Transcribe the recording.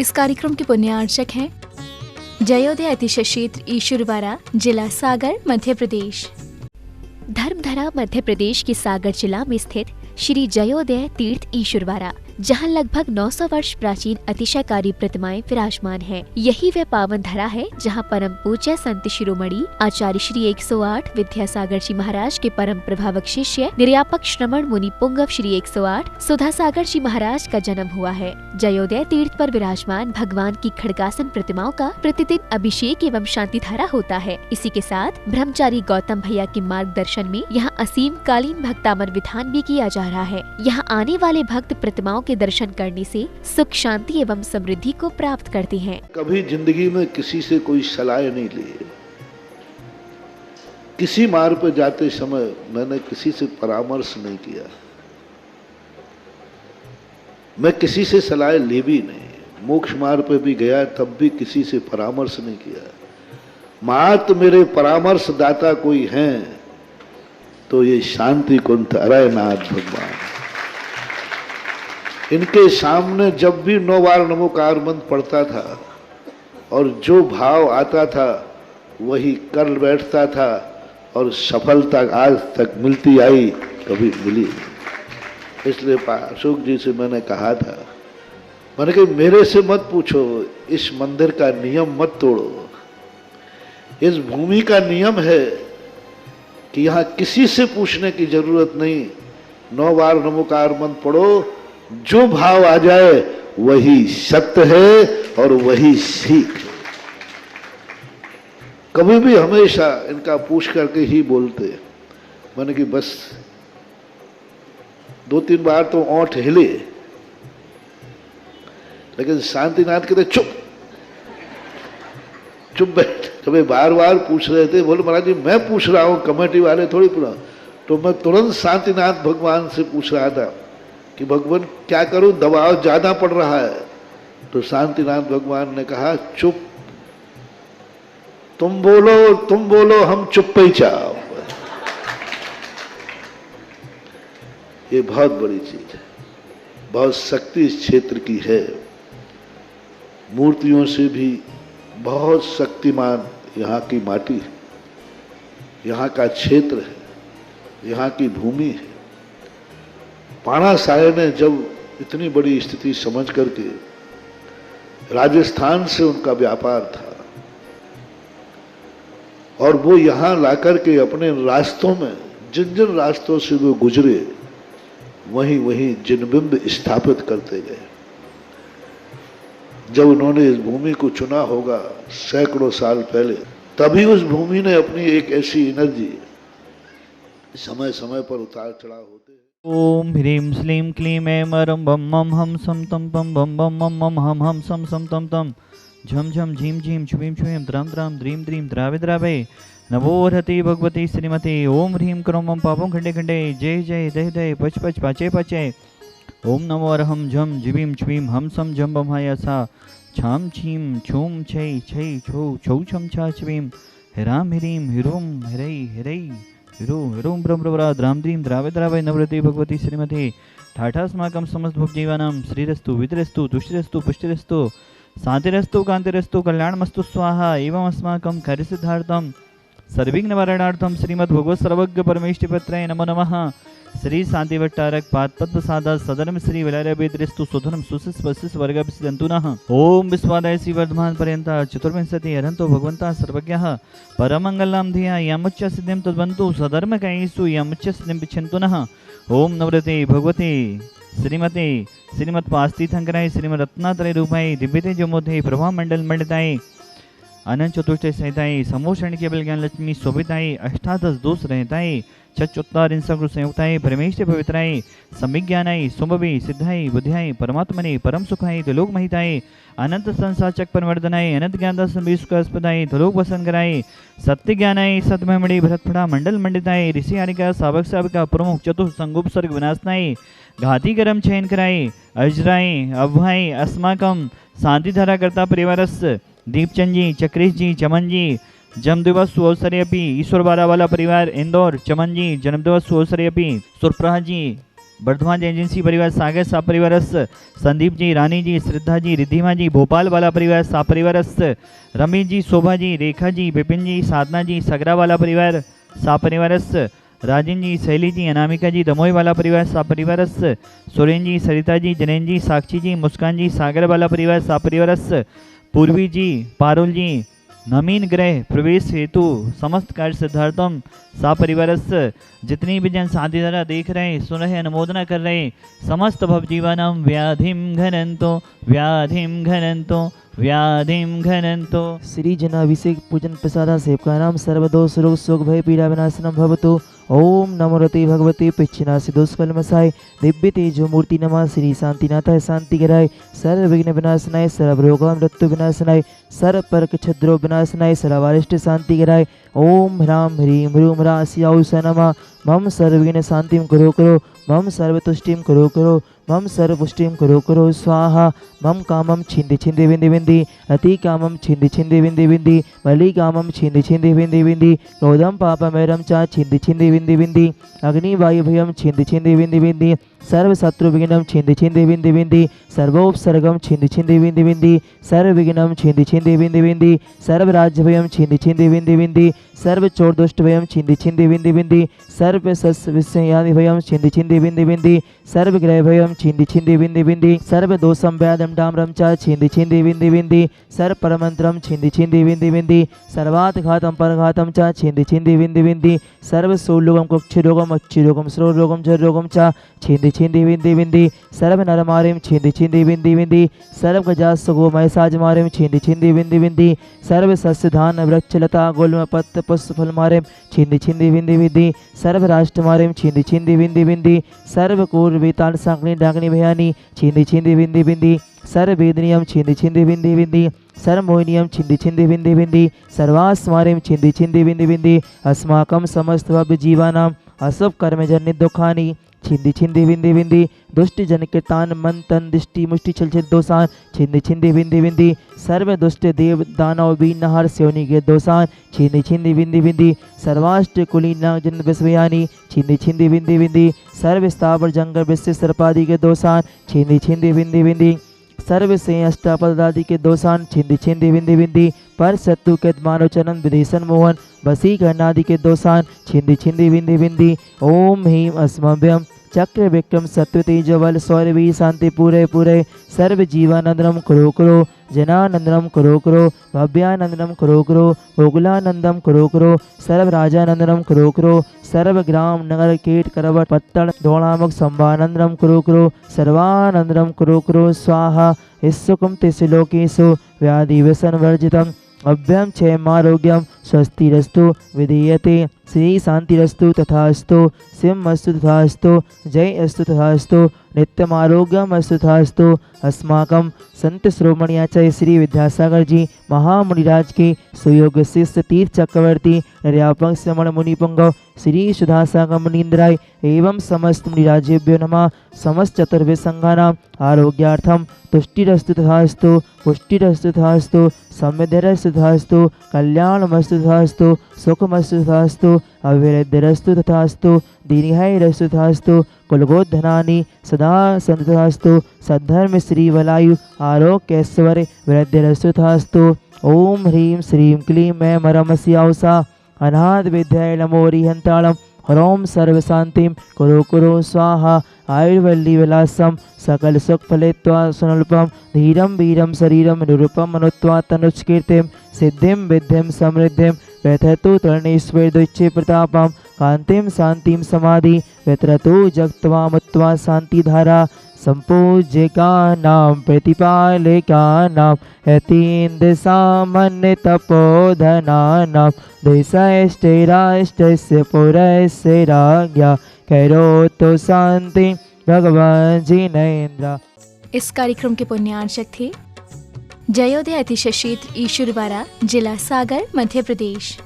इस कार्यक्रम के पुण्यार्चक हैं जयोदय अतिशय क्षेत्र ईश्वरवाड़ा, जिला सागर, मध्य प्रदेश। धर्मधरा मध्य प्रदेश के सागर जिला में स्थित श्री जयोदय तीर्थ ईश्वरवाड़ा, जहां लगभग 900 वर्ष प्राचीन अतिशयकारी प्रतिमाएं विराजमान हैं। यही वह पावन धरा है जहां परम पूज्य संत शिरोमणि आचार्य श्री 108 विद्यासागर जी महाराज के परम प्रभावक शिष्य निर्यापक श्रमण मुनि पुंगव श्री 108 सुधासागर जी महाराज का जन्म हुआ है। जयोदय तीर्थ पर विराजमान भगवान की खड़गासन प्रतिमाओं का प्रतिदिन अभिषेक एवं शांति धारा होता है। इसी के साथ ब्रह्मचारी गौतम भैया के मार्गदर्शन में यहाँ असीम कालीन भक्तामर विधान भी किया जा रहा है। यहाँ आने वाले भक्त प्रतिमाओं के दर्शन करने से सुख, शांति एवं समृद्धि को प्राप्त करते हैं। कभी जिंदगी में किसी से कोई सलाह नहीं ली। किसी मार्ग पर जाते समय मैंने किसी से परामर्श नहीं किया। मैं किसी से सलाह ली भी नहीं। मोक्ष मार्ग पर भी गया तब भी किसी से परामर्श नहीं किया। मात्र मेरे परामर्श दाता कोई हैं तो ये शांति कुंठ अरयनाथ भगवान। इनके सामने जब भी 9 बार नमोकार मंत्र पढ़ता था और जो भाव आता था वही कर बैठता था और सफलता आज तक मिलती आई, कभी मिली नहीं। इसलिए अशोक जी से मैंने कहा था, मैंने कहा मेरे से मत पूछो, इस मंदिर का नियम मत तोड़ो। इस भूमि का नियम है कि यहाँ किसी से पूछने की जरूरत नहीं। 9 बार नमोकार मंत्र पढ़ो, जो भाव आ जाए वही सत्य है और वही सीख है। कभी भी हमेशा इनका पूछ करके ही बोलते। मैंने कि बस 2-3 बार तो ओंठ हिले, लेकिन शांतिनाथ कहते चुप चुप बैठ। कभी बार बार पूछ रहे थे, बोले महाराज जी मैं पूछ रहा हूं, कमेटी वाले थोड़ी पूछा। तो मैं तुरंत शांतिनाथ भगवान से पूछ रहा था कि भगवान क्या करूं, दबाव ज्यादा पड़ रहा है। तो शांतिनाथ भगवान ने कहा चुप, तुम बोलो हम चुप ही चाहो। ये बहुत बड़ी चीज है, बहुत शक्ति इस क्षेत्र की है। मूर्तियों से भी बहुत शक्तिमान यहाँ की माटी है, यहाँ का क्षेत्र है, यहाँ की भूमि है। पाणा साहे ने जब इतनी बड़ी स्थिति समझ करके, राजस्थान से उनका व्यापार था और वो यहाँ लाकर के अपने रास्तों में जिन जिन रास्तों से वो गुजरे वहीं वहीं जिनबिंब स्थापित करते गए। जब उन्होंने इस भूमि को चुना होगा सैकड़ों साल पहले, तभी उस भूमि ने अपनी एक ऐसी एनर्जी समय समय पर उतार चढ़ाव होते हैं। ओम ह्रीं श्लीं क्लीं ऐं मरं बम मम हम सम तम पम बम बम मम मम हम सम तम तम झम झम झीम झीम छुबीम छुबीम द्राम द्राम द्रीम द्रीम द्रावे द्रावे नमो हरति भगवती श्रीमती। ओम ह्रीं क्रों मम पापं खंडे खंडे जय जय दय दय पच पच पाचे पाचे। ओम नमो अरहम झम झिबीम छुबीम हम सम झम बम हायासा छाम छीम छूम छै छै छौ छौ छम छा छबीम हिराम हिरीम हिरोम हिरई हिरई हिरो हिरोम ब्रह्मब्रा द्राम द्रीम द्रावे द्रावे नवरति भगवती श्रीमती। ठाठास्माकं समस्त भुक्जीवानां श्रीरस्तु विद्रस्तु तुष्टिरस्तु पुष्टिरस्तु शांतिरस्तु कांतिरस्तु कल्याणमस्तु स्वाहा। एवं अस्माकं कार्यसिद्धार्थं सर्विघ्नवारणार्थं श्रीमद्भगवत् सर्वज्ञ परमेष्ठिपत्राय नमो नमः। श्री शांति भट्टारक पादपद्म साधा सदनम श्री विलायद्रिस्तु सुधनम सुशिस्वशिस वर्गभिसंतुनः। ओम विश्वादय श्री वर्धमान पर्यंत चतुर्विंशति अरहंतो भगवंता सर्वज्ञः परमंगलम धिया यमुच्च सिद्धिं तद्वन्तु सधर्म कैसु यमुच्च सिद्धिं पिच्छन्तुनः। ओम नवरते भगवते श्रीमते श्रीमत्पास्तीर्थंकराय श्रीमद्रत्नात्रय रूपाय दिव्यते जमोधे प्रभा मंडल मंडिताय अनंत चतुष्टय सहिताय समोषण केवल ज्ञान लक्ष्मी शोभिताय अष्टादश दोष रहताय चतुर्तार इंसकृ संयुक्ताय परमेश्वर पवित्राय समिज्ञानाय सुमभि सिद्धाय बुद्ध्याय परमात्मने परम सुखाय त्रिलोक महिताय अनंत संसाचक परवर्धनाय अनंत ज्ञानदास संविष्कस्पदाय त्रिलोक वसनकराय सत्य ज्ञानाय सतमहमणि भरतफड़ा मंडल मंडिताय ऋषि आरिका सावक साविका प्रमुख चतुर्थ संगुपसर्ग विनाशनाय घाती करम चयन कराय अजराय अभय अस्माकम शांतिधारा करता परिवारस्य दीपचंद जी, चक्रेश जी, चमन जी जन्मदिवस अवसरे अपि ईश्वरवाड़ा वाला परिवार इंदौर चमन जी जन्मदिवस अवसरे अपि सुरप्रहा जी वर्धमान एजेंसी परिवार सागर सा परिवारस्य, संदीप जी, रानी जी, श्रद्धा जी, रिद्धिमा जी, भोपाल वाला परिवार सा परिवारस्य, रमेश जी, शोभा जी, रेखा जी, विपिन जी, साधना जी, सगरा वाला परिवार सा परिवारस्य, राजन जी, शैली जी, अनामिका जी, दमोई वाला परिवार सा परिवारस्य, सुरेन जी, सरिता जी, जैन जी, साक्षी जी, मुस्कान जी, सागर वाला परिवार सा परिवारस्य, पूर्वी जी, पारुल जी, नवीन ग्रह प्रवेश हेतु समस्त कार्य सिद्धार्थम सा परिवारस्य, जितनी भी जन शादी द्वारा देख रहे, सुन रहे, अनुमोदना कर रहे, समस्त भव जीवनम व्याधिम घनंतो व्याधिम घनंतो व्याधिम घनंतो। श्री जनाभिषेक पूजन प्रसादा सेवकानां सर्वदोष रोग शोक भय पीड़ा विनाशनम भवतु। ओम नमो रते भगवते पिच्छनासि दोषकलमसाय दिव्य तेजो मूर्ति नमः। श्री शांतिनाथाय शांतिकराय सर्व विघ्न विनाशनाय सर्व रोग मृत्यु विनाशनाय सर्व परक छद्रो विनाशनाय सर्वारिष्ट शांतिकराय। ओम ह्रां ह्रीं ह्रूं ह्रास्याय नमः। मम सर्वविघ्न शांतिं करो करो, मम सर्वतुष्टिं करो करो, मम सर्वपुष्टिं करो करो स्वाहा। मम कामं छिंदि छिंदि विंदि विंदि, अति कामं छिंदि छिंदि विंदि विंदि, बलि कामं छिंदि छिंदि विंदि विंदि, क्रोधं पापमेरं च छिंदि छिंदि विंदि विंदि, अग्नि वायु भयं छिंदि छिंदि विंदि विंदि, सर्व शत्रु विघ्नं छिंदि छिंदि विंदि विंदि, सर्वोपसर्गं छिंदि छिंदि विंदि विंदि, सर्व विघ्नं छिंदि छिंदि विंदि विंदि, सर्व राज्य भयं छिंदि छिंदि विंदि विंदि, सर्व चोर दुष्ट भयं छिंदि छिंदि विंदि विंदि, सर्व सस्य विषयादि भयं छिंदि छिंदि विंदि विंदि, सर्व ग्रह भयं छिंदि छिंदि विंदि विंदि, सर्व दोषं व्याधं डाम्रं च छिंदि छिंदि विंदि विंदि, सर्व परमंत्रं छिंदि छिंदि विंदि विंदि, सर्वात् घातं परघातं च छिंदि छिंदि विंदि विंदि, सर्व सोल्लोगं कुक्षिरोगं अक्षिरोगं श्रोरोगं जरोगं च छिंदि छिंदि विंदि विंदि, सर्व नरमारिं छिंदि छिंदि विंदि विंदि, सर्व गजासुगो महिषाजमारिं छिंदि छिंदि विंदि विंदि, सर्व सस्य धान वृक्षलता गुल्म पत्र पुष्प फल मारिं छिंदि छिंदि विंदि विंदि, सर्व राष्ट्रमारिं छिंदि छिंदि विंदि विंदि, सर्व कूर वेताल सांकनी डांगनी भयानी छिंदि छिंदि विंदि विंदि, सर्व वेदनियम छिंदि छिंदि विंदि विंदि, सर्व मोहिनियम छिंदि छिंदि विंदि विंदि, सर्वास्मारिं छिंदि छिंदि विंदि विंदि, अस्माकं समस्त भव्य जीवानां अशुभ कर्मजन्य दुखानि छिंदि छिंदि विंदि विंदि, दुष्ट जन कृतान मन तन दृष्टि मुष्टि छल छल दोषान छिंदि छिंदि विंदि विंदि, सर्व दुष्ट देव दानव बीन नहर सेवनी के दोषान छिंदि छिंदि विंदि विंदि, सर्वाष्ट कुलीना जन विश्वयानी छिंदि छिंदि विंदि विंदि, सर्व स्थावर जंगल विश्व सर्पादि के दोषान छिंदि छिंदि विंदि विंदि, सर्व से अष्टापदादि के दोषान छिंदि छिंदि विंदि विंदि, पर शत्रु के मानव चरण विदेशन मोहन वसीकरणादि के दोषान छिंदि छिंदि विंदि विंदि। ओम ह्रीं अस्मभ्यं चक्र विक्रम सत्व तेज बल सौरवी शांति पूरे पूरे, सर्व जीवानंदनम करो करो, जनानंदनम करो करो, भव्यानंदनम करो करो, भोगलानंदम करो करो, सर्व राजानंदनम करो करो, सर्व ग्राम नगर कीट करवट पत्तड़ दौड़ामक संभानंदनम करो करो, सर्वानंदनम करो करो स्वाहा। इस्सुकम तिसलोकेशु व्याधि व्यसन वर्जितम अभ्यम क्षेम आरोग्यम स्वस्तिरस्तु विधीयते। श्री शांतिरस्तु तथास्तु, सिंहस्तु तथास्तु, जय अस्तु तथास्तु, नित्यम आरोग्यम अस्तु तथास्तु। अस्माकं संत श्रोमणी आचार्य श्री विद्यासागर जी महामुनिराज के सुयोग शिष्य तीर्थ चक्रवर्ती निर्यापक श्रमण मुनिपुंगव श्री सुधासागर मुनीन्द्राय एवं समस्त मुनिराजेभ्यो नमः। समस्त चतुर्वेद संघानां आरोग्यार्थम तुष्टिरस्तु तथास्तु, पुष्टिरस्तु तथास्तु, समृद्धिरस्तु तथास्तु, कल्याणमस्तु तथास्तु, सुखमस्तु तथास्तु, अभिवृद्धिरस्तु तथास्तु, दीर्घायुरस्तु तथास्तु, कुलगोधनानि सदा सन्तु तथास्तु, सद्धर्म श्री वलायु आरोग्यैश्वर्य वृद्धिरस्तु तथास्तु। ओम ह्रीं श्रीं क्लीं मैं मरमस्याउषा अनाथ विद्याय नमोरिहंताళం ह्रौं सर्व शांतिं करो करो स्वाहा। आयुर्वल्ली विलासम सकल सुख फलेत्वा सुनल्पम, धीरम वीरम शरीरम निरूपम मनुत्वा तनुष्कीर्तिम, सिद्धिं विद्धिं समृद्धिं व्यथतु तरणेश्वर दुच्चे प्रतापम, कांतिम शांतिम समाधि व्यत्रतु जगत्वा मुत्वा शांति धारा। संपूज्य का नाम प्रतिपाले का नाम यतीन्द्र सामान्य तपोधना नाम, देशैष्टे राष्ट्रस्य पुरस्य राज्ञा करोतु शांति भगवान जिनेन्द्र। इस कार्यक्रम के पुण्यार्चक थे जयोदय अतिशय क्षेत्र ईश्वरवाड़ा, जिला सागर, मध्य प्रदेश।